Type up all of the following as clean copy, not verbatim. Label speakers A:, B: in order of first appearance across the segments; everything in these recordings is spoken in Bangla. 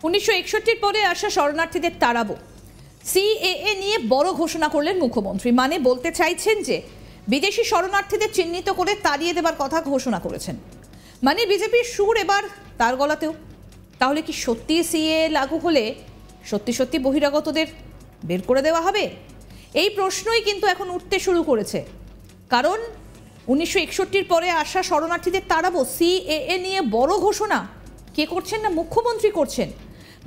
A: 1961 পরে আসা শরণার্থীদের তাড়াবো, সিএএ নিয়ে বড় ঘোষণা করলেন মুখ্যমন্ত্রী। মানে বলতে চাইছেন যে বিদেশি শরণার্থীদের চিহ্নিত করে তাড়িয়ে দেবার কথা ঘোষণা করেছেন। মানে বিজেপির সুর এবার তার গলাতেও। তাহলে কি সত্যি সিএএ লাগু হলে সত্যি সত্যি বহিরাগতদের বের করে দেওয়া হবে? এই প্রশ্নই কিন্তু এখন উঠতে শুরু করেছে। কারণ 1961 পরে আসা শরণার্থীদের তাড়াবো, সিএএ নিয়ে বড় ঘোষণা কে করছেন? না মুখ্যমন্ত্রী করছেন।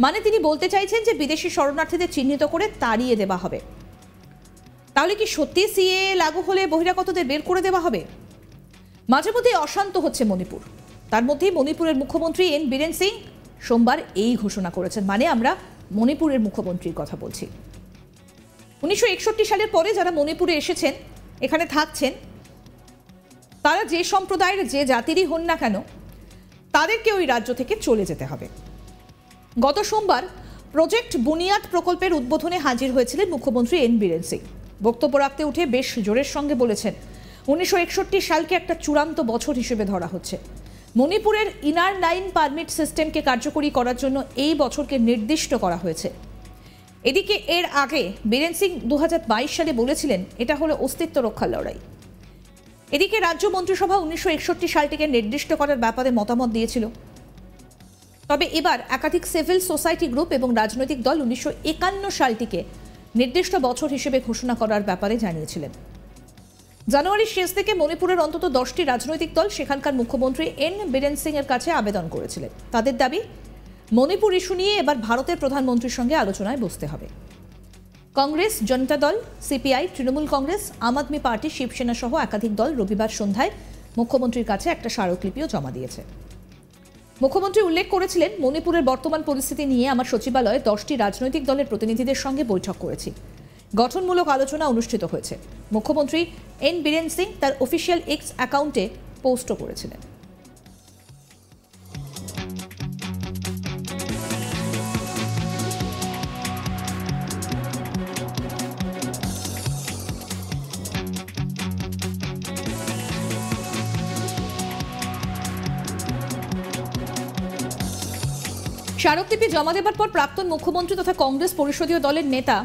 A: মানে তিনি বলতে চাইছেন যে বিদেশি শরণার্থীদের চিহ্নিত করে তাড়িয়ে দেওয়া হবে। তাহলে কি সত্যি সিএএ লাগু হলে বহিরাগতদের বের করে দেওয়া হবে? মাঝে মধ্যে অশান্ত হচ্ছে মণিপুর। তার মধ্যেই মণিপুরের মুখ্যমন্ত্রী এন বীরেন সিং সোমবার এই ঘোষণা করেছেন। মানে আমরা মণিপুরের মুখ্যমন্ত্রীর কথা বলছি। 1961 সালের পরে যারা মণিপুরে এসেছেন, এখানে থাকছেন, তারা যে সম্প্রদায়ের যে জাতিরই হন না কেন, তাদেরকে ওই রাজ্য থেকে চলে যেতে হবে। গত সোমবার প্রজেক্ট বুনিয়াদ প্রকল্পের উদ্বোধনে হাজির হয়েছিলেন মুখ্যমন্ত্রী এন বীরেন সিং। বক্তব্য রাখতে উঠে বেশ জোরের সঙ্গে বলেছেন 1961 সালকে একটা চূড়ান্ত বছর হিসেবে ধরা হচ্ছে। মণিপুরের ইনার লাইন পারমিট সিস্টেমকে কার্যকরী করার জন্য এই বছরকে নির্দিষ্ট করা হয়েছে। এদিকে এর আগে বীরেন সিং 2022 সালে বলেছিলেন এটা হলো অস্তিত্ব রক্ষার লড়াই। এদিকে রাজ্য মন্ত্রিসভা 1961 সালটিকে নির্দিষ্ট করার ব্যাপারে মতামত দিয়েছিল। তবে এবার একাধিক সিভিল সোসাইটি গ্রুপ এবং রাজনৈতিক দল 1951 সালটিকে নির্দিষ্ট বছর হিসেবে ঘোষণা করার ব্যাপারে জানিয়েছিলেন। জানুয়ারির শেষ থেকে মণিপুরের অন্তত 10টি রাজনৈতিক দল সেখানকার মুখ্যমন্ত্রী এন বীরেন সিং এর কাছে আবেদন করেছিলেন। তাদের দাবি, মণিপুর ইস্যু নিয়ে এবার ভারতের প্রধানমন্ত্রীর সঙ্গে আলোচনায় বসতে হবে। কংগ্রেস, জনতা দল, সিপিআই, তৃণমূল কংগ্রেস, আম আদমি পার্টি, শিবসেনা সহ একাধিক দল রবিবার সন্ধ্যায় মুখ্যমন্ত্রীর কাছে একটা স্মারকলিপিও জমা দিয়েছে। মুখ্যমন্ত্রী উল্লেখ করেছিলেন, মণিপুরের বর্তমান পরিস্থিতি নিয়ে আমার সচিবালয়ে 10টি রাজনৈতিক দলের প্রতিনিধিদের সঙ্গে বৈঠক করেছি। গঠনমূলক আলোচনা অনুষ্ঠিত হয়েছে। মুখ্যমন্ত্রী এন বীরেন সিং তার অফিসিয়াল এক্স অ্যাকাউন্টে পোস্টও করেছিলেন। স্মারকলিপি জমা দেবার পর প্রাক্তন মুখ্যমন্ত্রী তথা কংগ্রেস পরিষদীয় দলের নেতা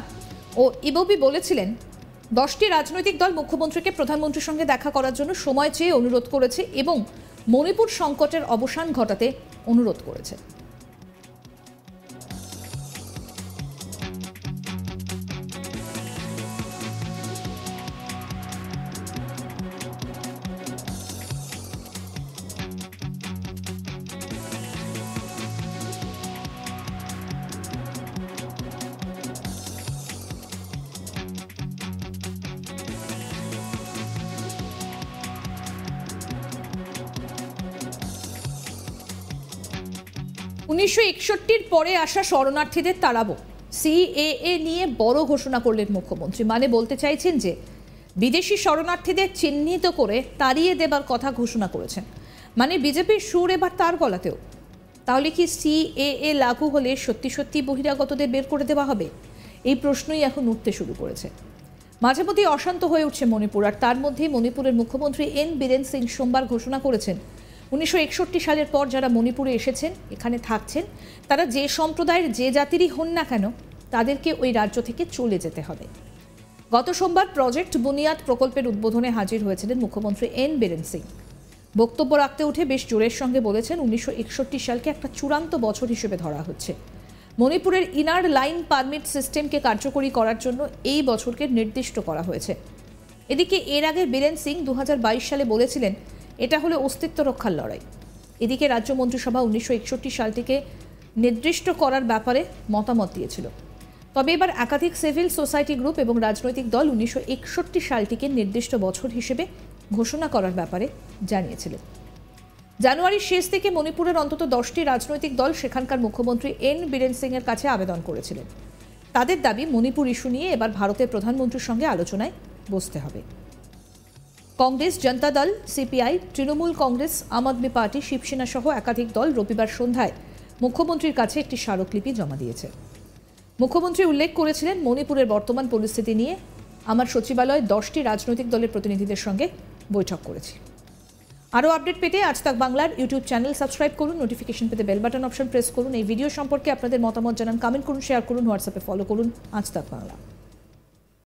A: ও ইবোবি বলেছিলেন, 10টি রাজনৈতিক দল মুখ্যমন্ত্রীকে প্রধানমন্ত্রীর সঙ্গে দেখা করার জন্য সময় চেয়ে অনুরোধ করেছে এবং মণিপুর সংকটের অবসান ঘটাতে অনুরোধ করেছে। উনিশশো 61 পরে আসা শরণার্থীদের তাড়াবো, সিএএ নিয়ে বড় ঘোষণা করলেন মুখ্যমন্ত্রী। মানে বলতে চাইছেন যে বিদেশি শরণার্থীদের চিহ্নিত করে তাড়িয়ে দেবার কথা ঘোষণা করেছেন। মানে বিজেপির সুর এবার তার গলাতেও। তাহলে কি সিএএ লাগু হলে সত্যি সত্যি বহিরাগতদের বের করে দেওয়া হবে? এই প্রশ্নই এখন উঠতে শুরু করেছে। মাঝে মধ্যেই অশান্ত হয়ে উঠছে মণিপুর। আর তার মধ্যেই মণিপুরের মুখ্যমন্ত্রী এন বীরেন সিং সোমবার ঘোষণা করেছেন 1961 সালের পর যারা মণিপুরে এসেছেন, এখানে থাকছেন, তারা যে সম্প্রদায়ের যে জাতিরই হন না কেন, তাদেরকে ওই রাজ্য থেকে চলে যেতে হবে। গত সোমবার প্রজেক্ট বুনিয়াদ প্রকল্পের উদ্বোধনে হাজির হয়েছিলেন মুখ্যমন্ত্রী এন বীরেন সিং। বক্তব্য রাখতে উঠে বেশ জোরের সঙ্গে বলেছেন 1961 সালকে একটা চূড়ান্ত বছর হিসেবে ধরা হচ্ছে। মণিপুরের ইনার লাইন পারমিট সিস্টেমকে কার্যকরী করার জন্য এই বছরকে নির্দিষ্ট করা হয়েছে। এদিকে এর আগে বীরেন সিং 2022 সালে বলেছিলেন এটা হলো অস্তিত্ব রক্ষার লড়াই। এদিকে রাজ্য মন্ত্রিসভা 1961 সালটিকে নির্দিষ্ট করার ব্যাপারে মতামত দিয়েছিল। তবে এবার একাধিক সিভিল সোসাইটি গ্রুপ এবং রাজনৈতিক দল 1961 সালটিকে নির্দিষ্ট বছর হিসেবে ঘোষণা করার ব্যাপারে জানিয়েছিলেন। জানুয়ারির শেষ থেকে মণিপুরের অন্তত 10টি রাজনৈতিক দল সেখানকার মুখ্যমন্ত্রী এন বীরেন সিং এর কাছে আবেদন করেছিলেন। তাদের দাবি, মণিপুর ইস্যু নিয়ে এবার ভারতের প্রধানমন্ত্রীর সঙ্গে আলোচনায় বসতে হবে। কংগ্রেস, জনতা দল, সিপিআই, তৃণমূল কংগ্রেস, আম আদমি পার্টি, শিবসেনা সহ একাধিক দল রবিবার সন্ধ্যায় মুখ্যমন্ত্রীর কাছে একটি স্মারকলিপি জমা দিয়েছে। মুখ্যমন্ত্রী উল্লেখ করেছিলেন, মণিপুরের বর্তমান পরিস্থিতি নিয়ে আমার সচিবালয়ে 10টি রাজনৈতিক দলের প্রতিনিধিদের সঙ্গে বৈঠক করেছি। আরও আপডেট পেতে আজ তাক বাংলার ইউটিউব চ্যানেল সাবস্ক্রাইব করুন, নোটিফিকেশন পেতে বেল বাটন অপশন প্রেস করুন। এই ভিডিও সম্পর্কে আপনাদের মতামত জানান, কমেন্ট করুন, শেয়ার করুন, হোয়াটসঅ্যাপে ফলো করুন আজ তাক বাংলা।